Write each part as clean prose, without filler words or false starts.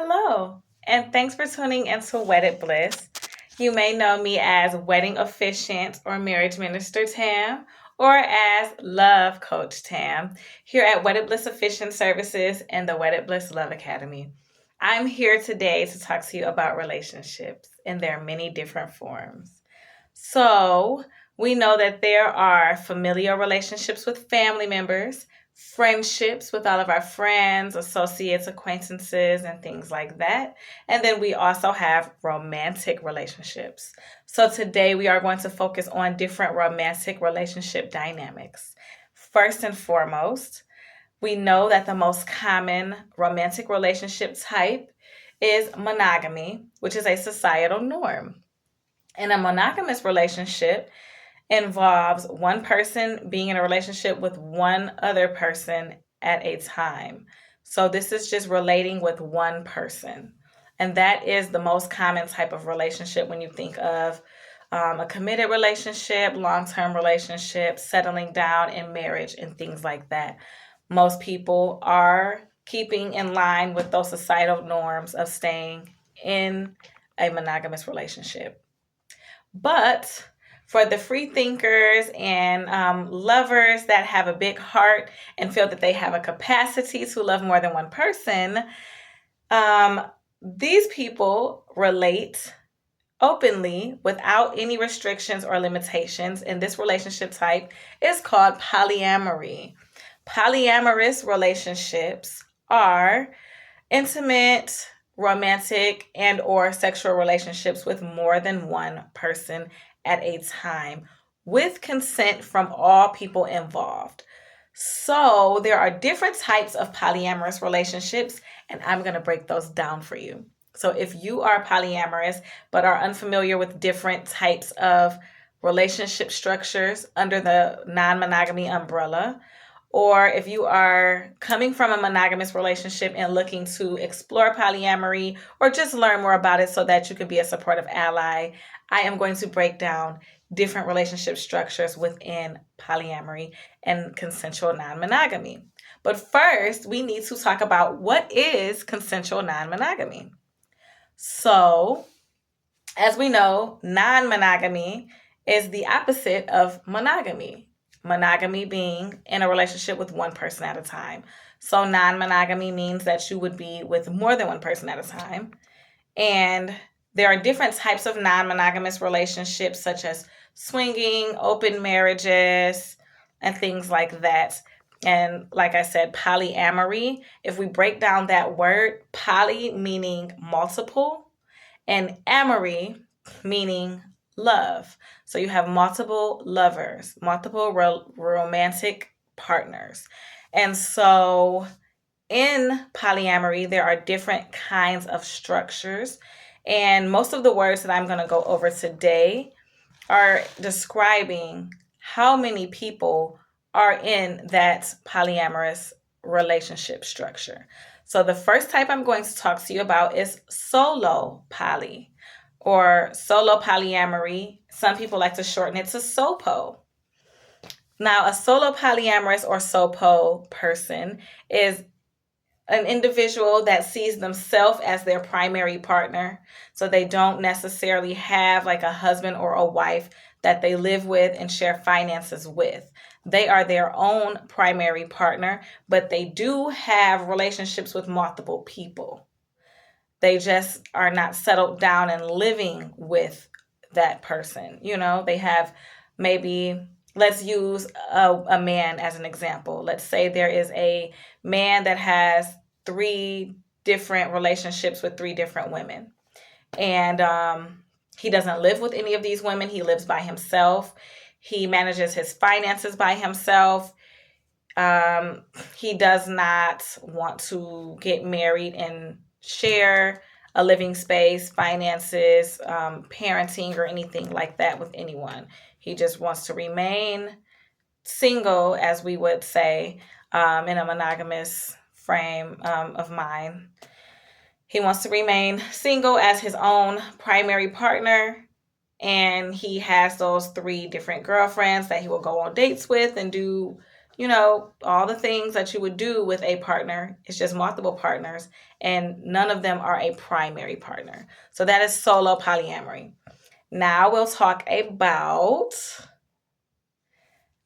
Hello, and thanks for tuning into Wedded Bliss. You may know me as Wedding Officiant or Marriage Minister Tam, or as Love Coach Tam, here at Wedded Bliss Officiant Services and the Wedded Bliss Love Academy. I'm here today to talk to you about relationships in their many different forms. So, we know that there are familial relationships with family members, friendships with all of our friends, associates, acquaintances, and things like that. And then we also have romantic relationships. So, today we are going to focus on different romantic relationship dynamics. First and foremost, we know that the most common romantic relationship type is monogamy, which is a societal norm. In a monogamous relationship, involves one person being in a relationship with one other person at a time. So this is just relating with one person. And that is the most common type of relationship when you think of a committed relationship, long term relationship, settling down in marriage, and things like that. Most people are keeping in line with those societal norms of staying in a monogamous relationship. But for the free thinkers and lovers that have a big heart and feel that they have a capacity to love more than one person, um, these people relate openly without any restrictions or limitations. And this relationship type is called polyamory. Polyamorous relationships are intimate, romantic, and or sexual relationships with more than one person at a time with consent from all people involved. So, there are different types of polyamorous relationships, and I'm going to break those down for you. So, if you are polyamorous but are unfamiliar with different types of relationship structures under the non monogamy umbrella, or if you are coming from a monogamous relationship and looking to explore polyamory or just learn more about it so that you can be a supportive ally, I am going to break down different relationship structures within polyamory and consensual non-monogamy. But first, we need to talk about what is consensual non-monogamy. So, as we know, non-monogamy is the opposite of monogamy. Monogamy being in a relationship with one person at a time. So non-monogamy means that you would be with more than one person at a time. And there are different types of non-monogamous relationships, such as swinging, open marriages, and things like that. And like I said, polyamory, if we break down that word, poly meaning multiple, and amory meaning love. So you have multiple lovers, multiple romantic partners. And so in polyamory, there are different kinds of structures. And most of the words that I'm going to go over today are describing how many people are in that polyamorous relationship structure. So the first type I'm going to talk to you about is solo poly or solo polyamory. Some people like to shorten it to SOPO. Now, a solo polyamorous or SOPO person is an individual that sees themselves as their primary partner. So they don't necessarily have like a husband or a wife that they live with and share finances with. They are their own primary partner, but they do have relationships with multiple people. They just are not settled down and living with that person. You know, they have maybe, let's use a man as an example. Let's say there is a man that has 3 different relationships with 3 different women. And he doesn't live with any of these women. He lives by himself. He manages his finances by himself. He does not want to get married and share a living space, finances, parenting, or anything like that with anyone. He just wants to remain single, as we would say, in a monogamous frame of mind. He wants to remain single as his own primary partner, and he has those 3 different girlfriends that he will go on dates with and do all the things that you would do with a partner. It's just multiple partners, and none of them are a primary partner. So that is solo polyamory. Now we'll talk about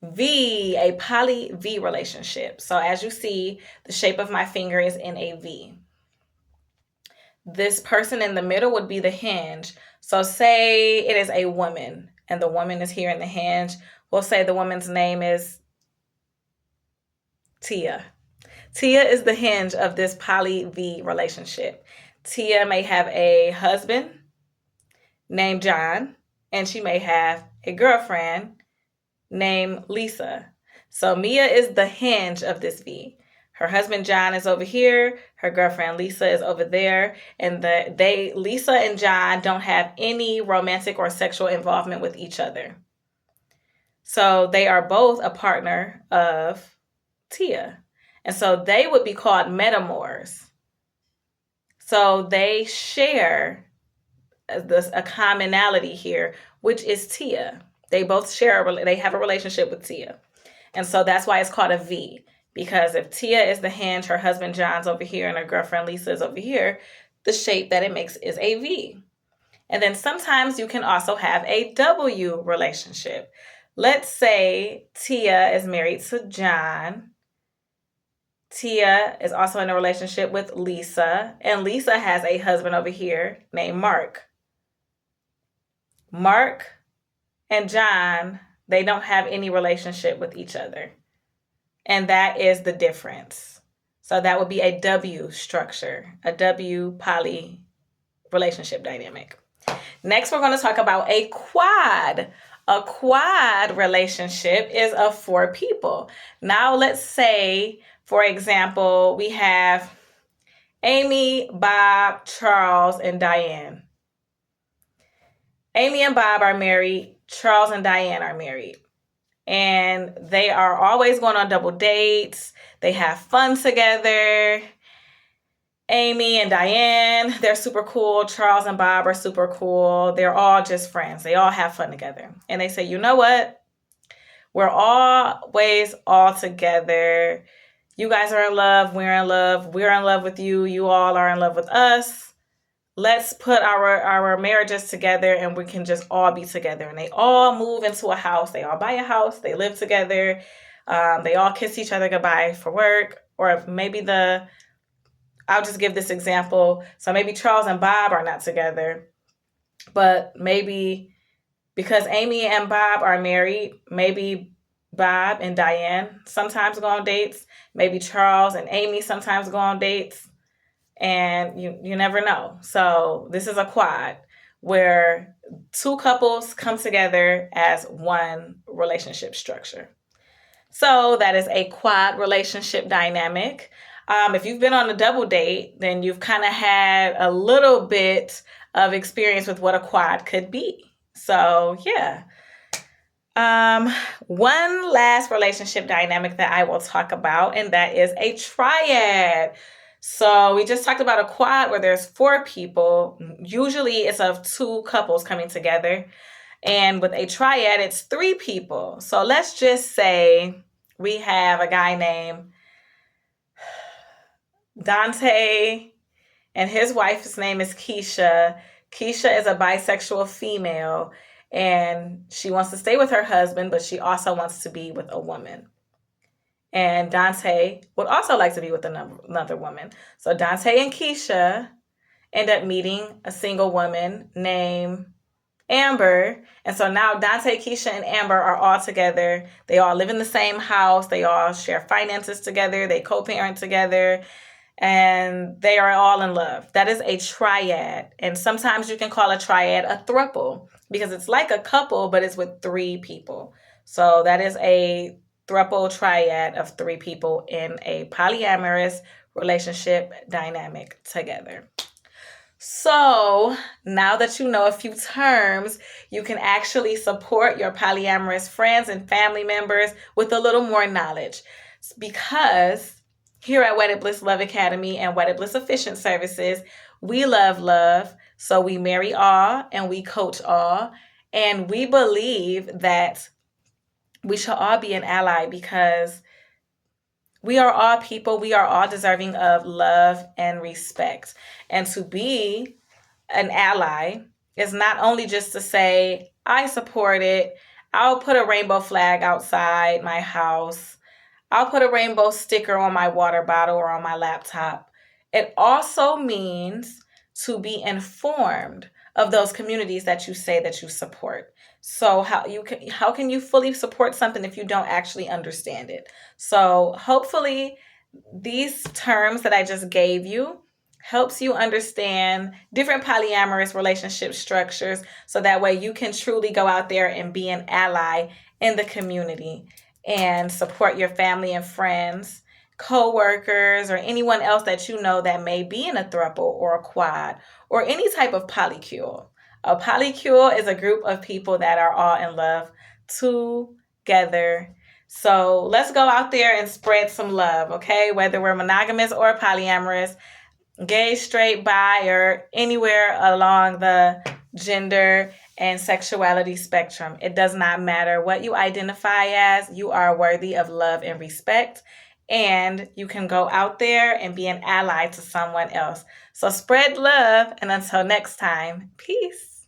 a poly V relationship. So as you see, the shape of my finger is in a V. This person in the middle would be the hinge. So say it is a woman, and the woman is here in the hinge. We'll say the woman's name is Tia. Tia is the hinge of this poly V relationship. Tia may have a husband named John, and she may have a girlfriend named Lisa. So Mia is the hinge of this V. Her husband John is over here. Her girlfriend Lisa is over there. And Lisa and John don't have any romantic or sexual involvement with each other. So they are both a partner of Tia. And so they would be called metamors. So they share a commonality here, which is Tia. They both they have a relationship with Tia. And so that's why it's called a V. Because if Tia is the hinge, her husband John's over here, and her girlfriend Lisa is over here, the shape that it makes is a V. And then sometimes you can also have a W relationship. Let's say Tia is married to John. Tia is also in a relationship with Lisa, and Lisa has a husband over here named Mark. Mark and John, they don't have any relationship with each other. And that is the difference. So that would be a W structure, a W poly relationship dynamic. Next, we're going to talk about a quad. A quad relationship is of 4 people. Now, let's say, for example, we have Amy, Bob, Charles, and Diane. Amy and Bob are married. Charles and Diane are married. And they are always going on double dates. They have fun together. Amy and Diane, they're super cool. Charles and Bob are super cool. They're all just friends. They all have fun together. And they say, you know what? We're always all together. You guys are in love. We're in love. We're in love with you. You all are in love with us. Let's put our marriages together and we can just all be together. And they all move into a house. They all buy a house. They live together. They all kiss each other goodbye for work. Or maybe I'll just give this example. So maybe Charles and Bob are not together, but maybe because Amy and Bob are married, maybe Bob and Diane sometimes go on dates. Maybe Charles and Amy sometimes go on dates. And you never know. So this is a quad where 2 couples come together as one relationship structure. So that is a quad relationship dynamic. If you've been on a double date, then you've kind of had a little bit of experience with what a quad could be. So yeah. One last relationship dynamic that I will talk about, and that is a triad. So we just talked about a quad where there's 4 people. Usually it's of 2 couples coming together. And with a triad, it's 3 people. So let's just say we have a guy named Dante, and his wife's name is Keisha. Keisha is a bisexual female, and she wants to stay with her husband, but she also wants to be with a woman. And Dante would also like to be with another woman. So Dante and Keisha end up meeting a single woman named Amber. And so now Dante, Keisha, and Amber are all together. They all live in the same house. They all share finances together. They co-parent together. And they are all in love. That is a triad. And sometimes you can call a triad a throuple because it's like a couple, but it's with 3 people. So that is a throuple triad of 3 people in a polyamorous relationship dynamic together. So now that you know a few terms, you can actually support your polyamorous friends and family members with a little more knowledge. Because here at Wedded Bliss Love Academy and Wedded Bliss Efficient Services, we love love. So we marry all and we coach all. And we believe that we should all be an ally because We are all people. We are all deserving of love and respect. And to be an ally is not only just to say, I support it. I'll put a rainbow flag outside my house. I'll put a rainbow sticker on my water bottle or on my laptop. It also means to be informed of those communities that you say that you support. So how can you fully support something if you don't actually understand it? So hopefully these terms that I just gave you helps you understand different polyamorous relationship structures so that way you can truly go out there and be an ally in the community and support your family and friends, co-workers, or anyone else that you know that may be in a throuple or a quad or any type of polycule. A polycule is a group of people that are all in love together. So let's go out there and spread some love, okay? Whether we're monogamous or polyamorous, gay, straight, bi, or anywhere along the gender and sexuality spectrum. It does not matter what you identify as. You are worthy of love and respect. And you can go out there and be an ally to someone else. So spread love. And until next time, peace.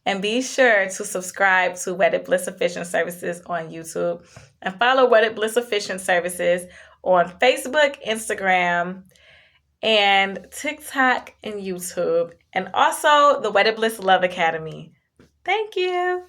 And be sure to subscribe to Wedded Bliss Efficient Services on YouTube and follow Wedded Bliss Efficient Services on Facebook, Instagram, and TikTok and YouTube, and also the Wedded Bliss Love Academy. Thank you.